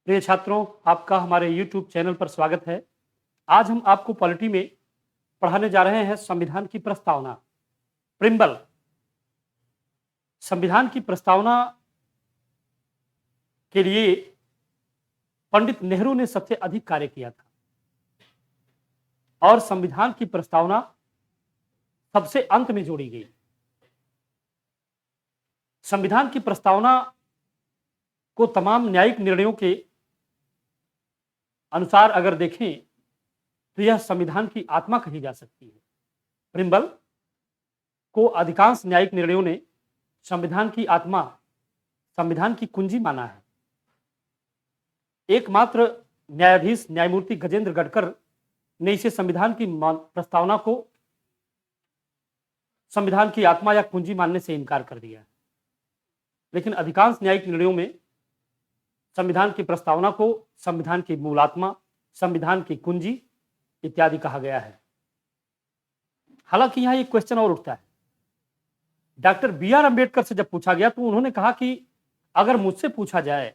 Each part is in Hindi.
प्रिय छात्रों, आपका हमारे YouTube चैनल पर स्वागत है। आज हम आपको पॉलिटी में पढ़ाने जा रहे हैं संविधान की प्रस्तावना, प्रिम्बल। संविधान की प्रस्तावना के लिए पंडित नेहरू ने सबसे अधिक कार्य किया था और संविधान की प्रस्तावना सबसे अंत में जोड़ी गई। संविधान की प्रस्तावना को तमाम न्यायिक निर्णयों के अनुसार अगर देखें तो यह संविधान की आत्मा कही जा सकती है। प्रिम्बल को अधिकांश न्यायिक निर्णयों ने संविधान की आत्मा, संविधान की कुंजी माना है। एकमात्र न्यायाधीश न्यायमूर्ति गजेंद्र गढ़कर ने इसे संविधान की प्रस्तावना को संविधान की आत्मा या कुंजी मानने से इनकार कर दिया। लेकिन अधिकांश न्यायिक निर्णयों में संविधान की प्रस्तावना को संविधान की मूल आत्मा, संविधान की कुंजी इत्यादि कहा गया है। हालांकि यहां एक क्वेश्चन और उठता है। Doctor B R. अम्बेडकर से जब पूछा गया तो उन्होंने कहा कि अगर मुझसे पूछा जाए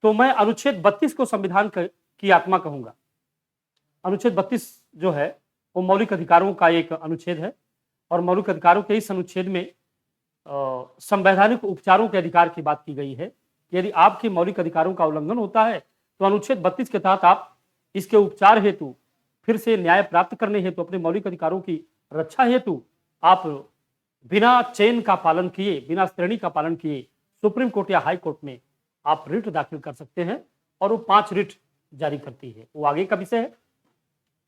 तो मैं अनुच्छेद 32 को संविधान की आत्मा कहूंगा। अनुच्छेद 32 जो है वो मौलिक अधिकारों का एक अनुच्छेद है और मौलिक अधिकारों के इस अनुच्छेद में संवैधानिक उपचारों के अधिकार की बात की गई है। यदि आपके मौलिक अधिकारों का उल्लंघन होता है तो अनुच्छेद 32 के तहत आप इसके उपचार हेतु, फिर से न्याय प्राप्त करने हेतु, अपने मौलिक अधिकारों की रक्षा हेतु आप बिना चेन का पालन किए, बिना श्रेणी का पालन किए सुप्रीम कोर्ट या हाई कोर्ट में आप रिट दाखिल कर सकते हैं और वो 5 रिट जारी करती है। वो आगे का विषय है।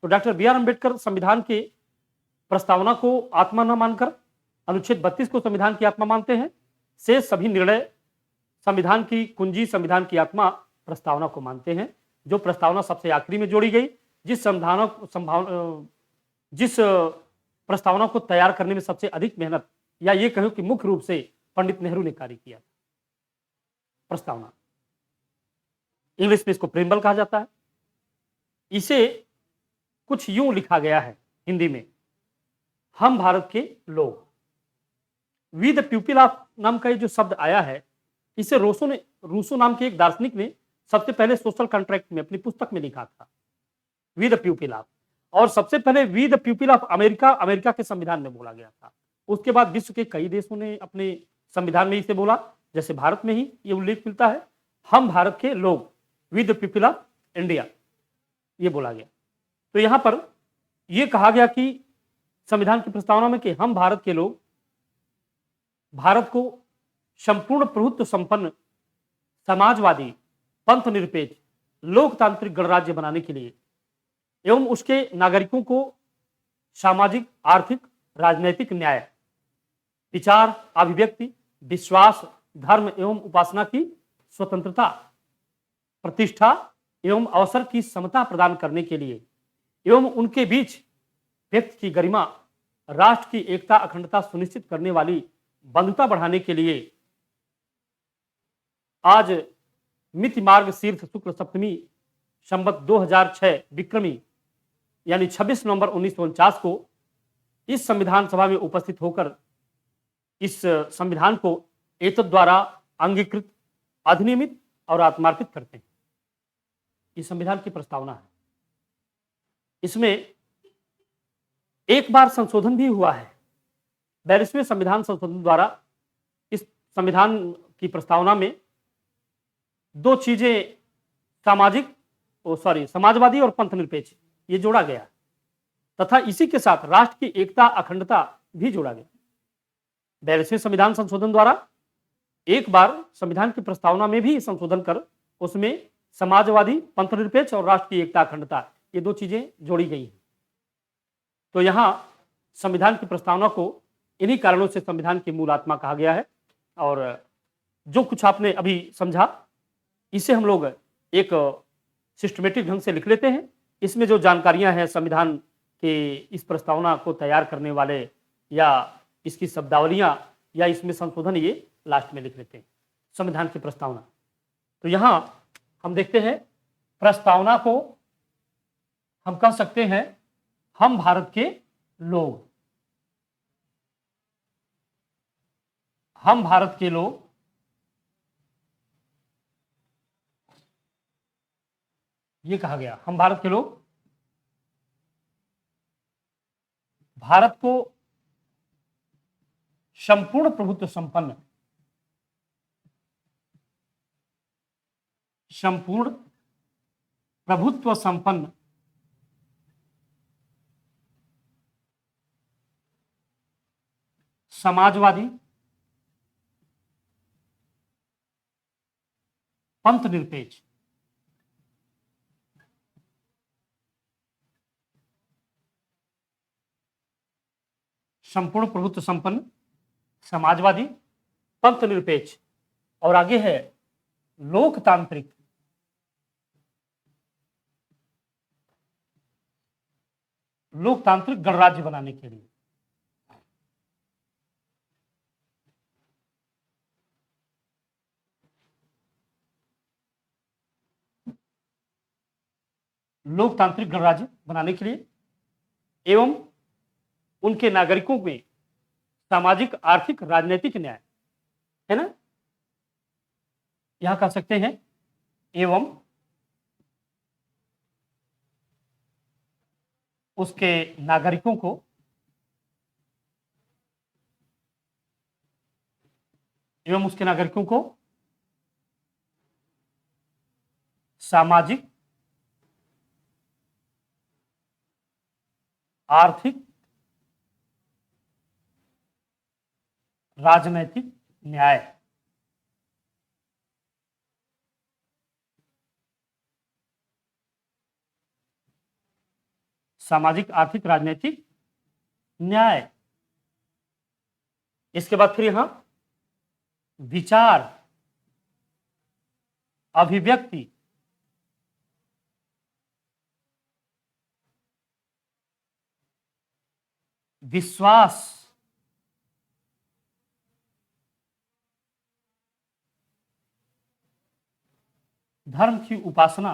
तो डॉक्टर बी.आर. अम्बेडकर संविधान के प्रस्तावना को आत्मा न मानकर अनुच्छेद 32 को संविधान की आत्मा मानते हैं। से सभी निर्णय संविधान की कुंजी, संविधान की आत्मा प्रस्तावना को मानते हैं, जो प्रस्तावना सबसे आखिरी में जोड़ी गई। जिस प्रस्तावना को तैयार करने में सबसे अधिक मेहनत, या ये कहो कि मुख्य रूप से पंडित नेहरू ने कार्य किया। प्रस्तावना इंग्लिश में इसको प्रिम्बल कहा जाता है। इसे कुछ यूं लिखा गया है हिंदी में, हम भारत के लोग। वी द पीपल ऑफ नाम का ये जो शब्द आया है, इसे रूसो नाम के एक दार्शनिक ने सबसे पहले सोशल कॉन्ट्रैक्ट में अपनी पुस्तक में लिखा था, वी द पीपल ऑफ। और सबसे पहले we the people of America के संविधान में बोला गया था। उसके बाद विश्व के कई देशों ने अपने संविधान में इसे बोला, जैसे भारत में ही ये उल्लेख मिलता है, हम भारत के लोग, we the people of India, ये बोला गया। तो यहां पर यह कहा गया कि संविधान की प्रस्तावना में कि हम भारत के लोग भारत को संपूर्ण प्रभुत्व संपन्न, समाजवादी, पंथ निरपेक्ष, लोकतांत्रिक गणराज्य बनाने के लिए एवं उसके नागरिकों को सामाजिक, आर्थिक, राजनैतिक न्याय, विचार, अभिव्यक्ति, विश्वास, धर्म एवं उपासना की स्वतंत्रता, प्रतिष्ठा एवं अवसर की समता प्रदान करने के लिए एवं उनके बीच व्यक्ति की गरिमा, राष्ट्र की एकता, अखंडता सुनिश्चित करने वाली बंधुता बढ़ाने के लिए आज मिति मार्ग शीर्ष शुक्ल सप्तमी संवत 2006 विक्रमी यानी 26 नवंबर 1949 को इस संविधान सभा में उपस्थित होकर इस संविधान को एतद द्वारा अंगीकृत, अधिनियमित और आत्मार्पित करते हैं। ये संविधान की प्रस्तावना है। इसमें एक बार संशोधन भी हुआ है। 42वें संविधान संशोधन द्वारा इस संविधान की प्रस्तावना में दो चीजें, समाजवादी और पंथ निरपेक्ष, ये जोड़ा गया तथा इसी के साथ राष्ट्र की एकता, अखंडता भी जोड़ा गया। 42वें संविधान संशोधन द्वारा एक बार संविधान की प्रस्तावना में भी संशोधन कर उसमें समाजवादी, पंथ निरपेक्ष और राष्ट्र की एकता, अखंडता, ये दो चीजें जोड़ी गई हैं। तो यहां संविधान की प्रस्तावना को इन्हीं कारणों से संविधान की मूल आत्मा कहा गया है। और जो कुछ आपने अभी समझा, इसे हम लोग एक सिस्टमेटिक ढंग से लिख लेते हैं। इसमें जो जानकारियां हैं संविधान के इस प्रस्तावना को तैयार करने वाले या इसकी शब्दावलियां या इसमें संशोधन, ये लास्ट में लिख लेते हैं। संविधान की प्रस्तावना, तो यहां हम देखते हैं प्रस्तावना को हम कह सकते हैं हम भारत के लोग, हम भारत के लोग ये कहा गया हम भारत के लोग भारत को संपूर्ण प्रभुत्व संपन्न समाजवादी पंथ निरपेक्ष संपूर्ण प्रभुत्व संपन्न समाजवादी पंथ निरपेक्ष और आगे है लोकतांत्रिक गणराज्य बनाने के लिए एवं उनके नागरिकों में सामाजिक आर्थिक राजनीतिक न्याय है ना, यहां कह सकते हैं एवं उसके नागरिकों को सामाजिक आर्थिक राजनैतिक न्याय सामाजिक आर्थिक राजनैतिक न्याय। इसके बाद फिर यहां विचार अभिव्यक्ति विश्वास धर्म की उपासना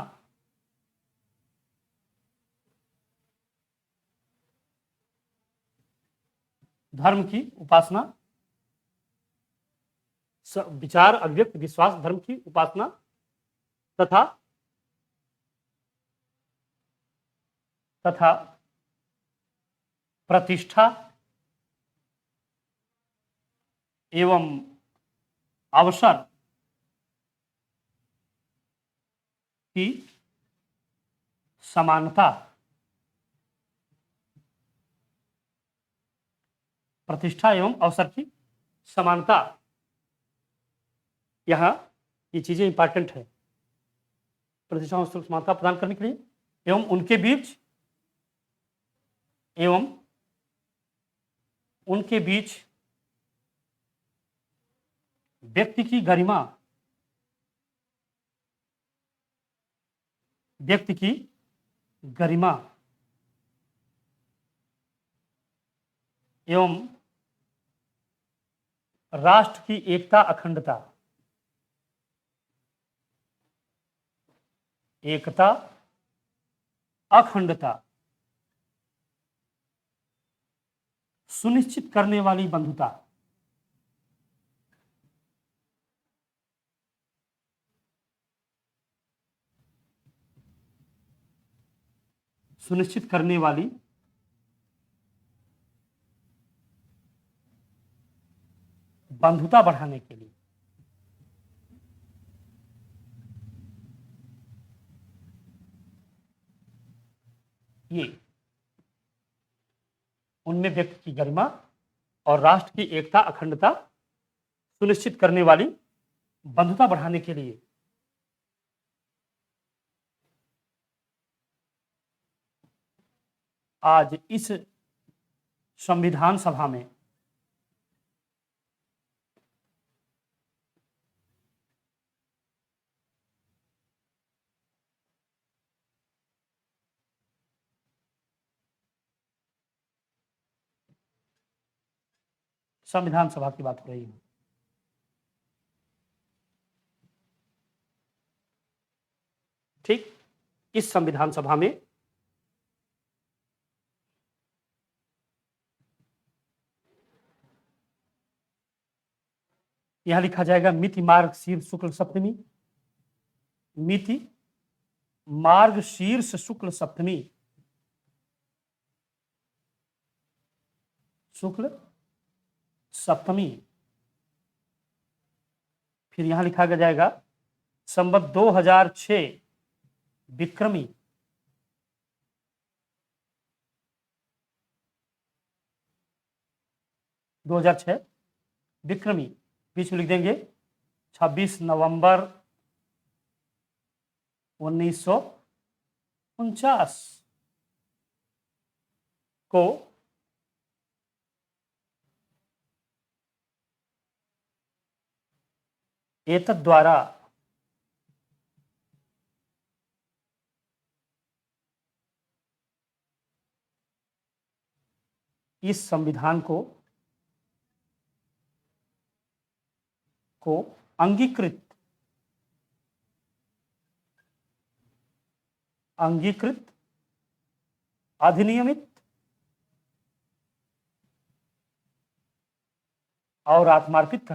विचार अभिव्यक्ति विश्वास धर्म की उपासना तथा प्रतिष्ठा एवं अवसर की समानता यहां ये चीजें इंपॉर्टेंट है। प्रतिष्ठा और समानता प्रदान करने के लिए एवं उनके बीच व्यक्ति की गरिमा एवं राष्ट्र की एकता अखंडता सुनिश्चित करने वाली बंधुता बढ़ाने के लिए ये उनमें व्यक्ति की गरिमा और राष्ट्र की एकता अखंडता सुनिश्चित करने वाली बंधुता बढ़ाने के लिए आज इस संविधान सभा में संविधान सभा की बात हो रही है। ठीक, इस संविधान सभा में यहां लिखा जाएगा मिति मार्ग शीर शुक्ल सप्तमी, मिति मार्गशीर्ष शुक्ल सप्तमी, शुक्ल सप्तमी। फिर यहां लिखा जाएगा संवत 2006 विक्रमी, 2006 विक्रमी। बीच में लिख देंगे 26 नवंबर 1949 को एतद् द्वारा इस संविधान को अंगीकृत अधिनियमित और आत्मार्पित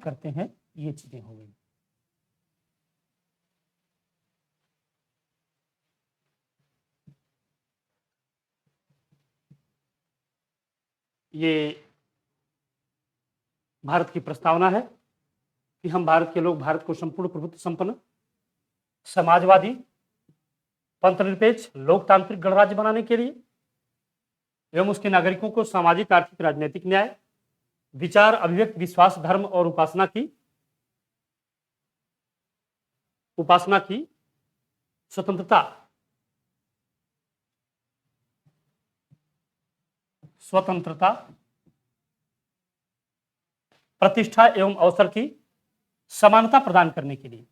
करते हैं, ये चीजें हो गई। ये भारत की प्रस्तावना है कि हम भारत के लोग भारत को संपूर्ण प्रभुत्व संपन्न, समाजवादी, पंथनिरपेक्ष, लोकतांत्रिक गणराज्य बनाने के लिए एवं उसके नागरिकों को सामाजिक, आर्थिक, राजनीतिक न्याय, विचार, अभिव्यक्ति, विश्वास, धर्म और उपासना की स्वतंत्रता, प्रतिष्ठा एवं अवसर की समानता प्रदान करने के लिए,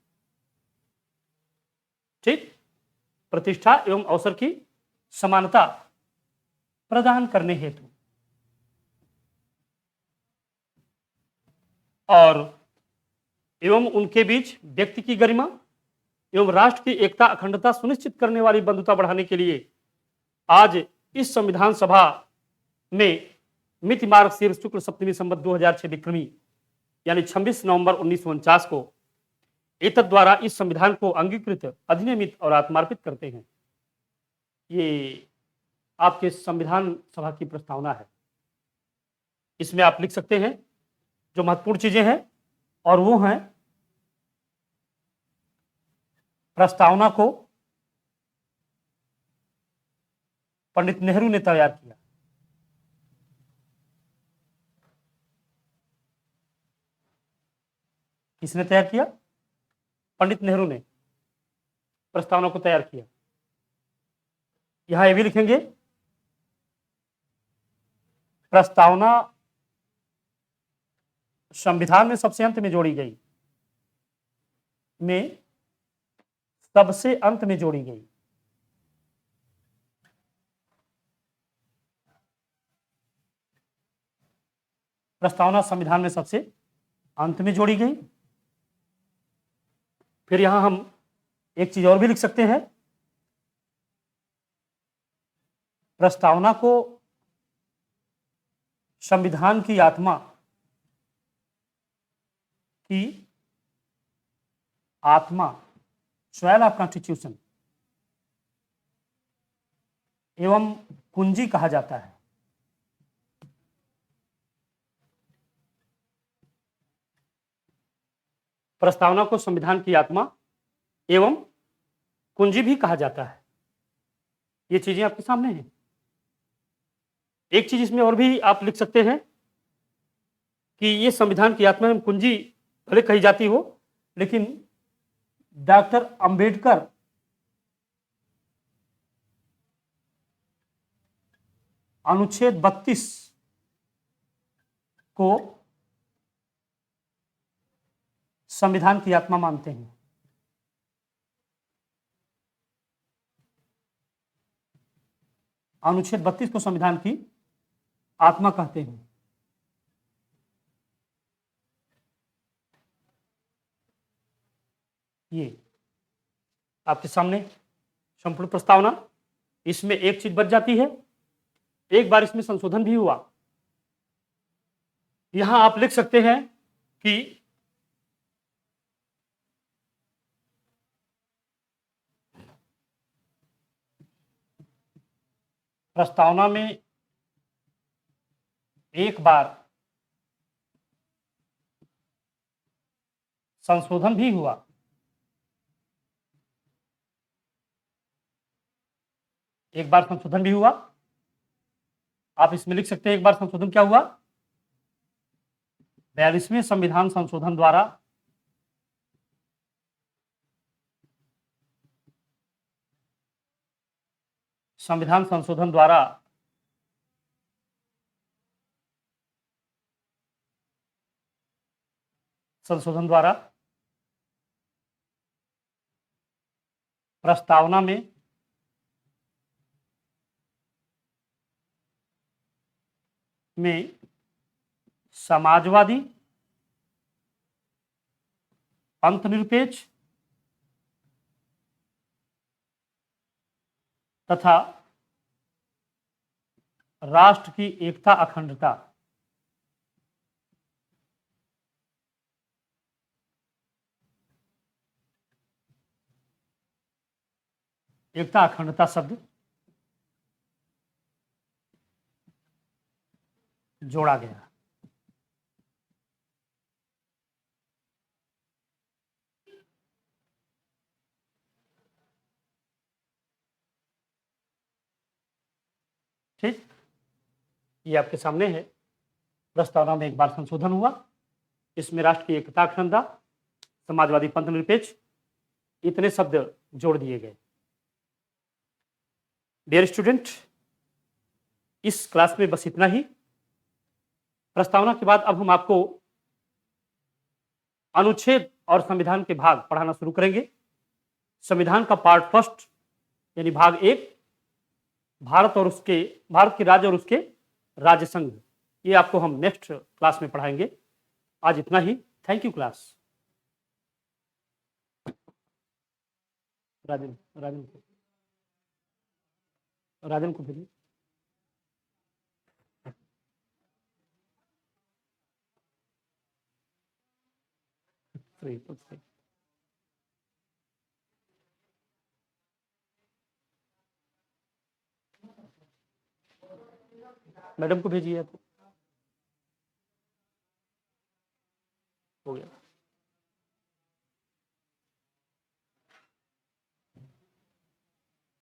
ठीक, प्रतिष्ठा एवं अवसर की समानता प्रदान करने हेतु और एवं उनके बीच व्यक्ति की गरिमा एवं राष्ट्र की एकता, अखंडता सुनिश्चित करने वाली बंधुता बढ़ाने के लिए आज इस संविधान सभा में मिति मार्गशीर्ष शुक्ल सप्तमी संवत 2006 विक्रमी यानी 26 नवंबर 1949 को एतद् द्वारा इस संविधान को अंगीकृत, अधिनियमित और आत्मार्पित करते हैं। ये आपके संविधान सभा की प्रस्तावना है। इसमें आप लिख सकते हैं जो महत्वपूर्ण चीजें हैं, और वो हैं प्रस्तावना को पंडित नेहरू ने तैयार किया। किसने तैयार किया? पंडित नेहरू ने प्रस्तावना को तैयार किया। यहां ये भी लिखेंगे प्रस्तावना संविधान में सबसे अंत में जोड़ी गई, सबसे अंत में जोड़ी गई। प्रस्तावना संविधान में सबसे अंत में जोड़ी गई। फिर यहां हम एक चीज और भी लिख सकते हैं, प्रस्तावना को संविधान की आत्मा सोल ऑफ कॉन्स्टिट्यूशन एवं कुंजी कहा जाता है। प्रस्तावना को संविधान की आत्मा एवं कुंजी भी कहा जाता है। ये चीजें आपके सामने हैं। एक चीज इसमें और भी आप लिख सकते हैं कि ये संविधान की आत्मा एवं कुंजी भले कही जाती हो, लेकिन डॉक्टर अंबेडकर अनुच्छेद 32 को संविधान की आत्मा मानते हैं। अनुच्छेद 32 को संविधान की आत्मा कहते हैं। ये आपके सामने संपूर्ण प्रस्तावना। इसमें एक चीज बच जाती है, एक बार इसमें संशोधन भी हुआ। यहां आप लिख सकते हैं कि प्रस्तावना में एक बार संशोधन भी हुआ। एक बार संशोधन भी हुआ। आप इसमें लिख सकते हैं एक बार संशोधन क्या हुआ? 42वें संविधान संशोधन द्वारा संविधान संशोधन द्वारा प्रस्तावना में समाजवादी, पंथनिरपेक्ष तथा राष्ट्र की एकता अखंडता शब्द जोड़ा गया। ठीक, ये आपके सामने है। प्रस्तावना में एक बार संशोधन हुआ। इसमें राष्ट्र की एकता अखंडता, समाजवादी, पंथनिरपेक्ष इतने शब्द जोड़ दिए गए। डियर स्टूडेंट, इस क्लास में बस इतना ही। प्रस्तावना के बाद अब हम आपको अनुच्छेद और संविधान के भाग पढ़ाना शुरू करेंगे। संविधान का पार्ट फर्स्ट यानी भाग 1, भारत के राज्य और उसके राज्य संघ, ये आपको हम नेक्स्ट क्लास में पढ़ाएंगे। आज इतना ही। Thank you class. राजन को भेजिए। मैडम को भेजिए। तो हो गया।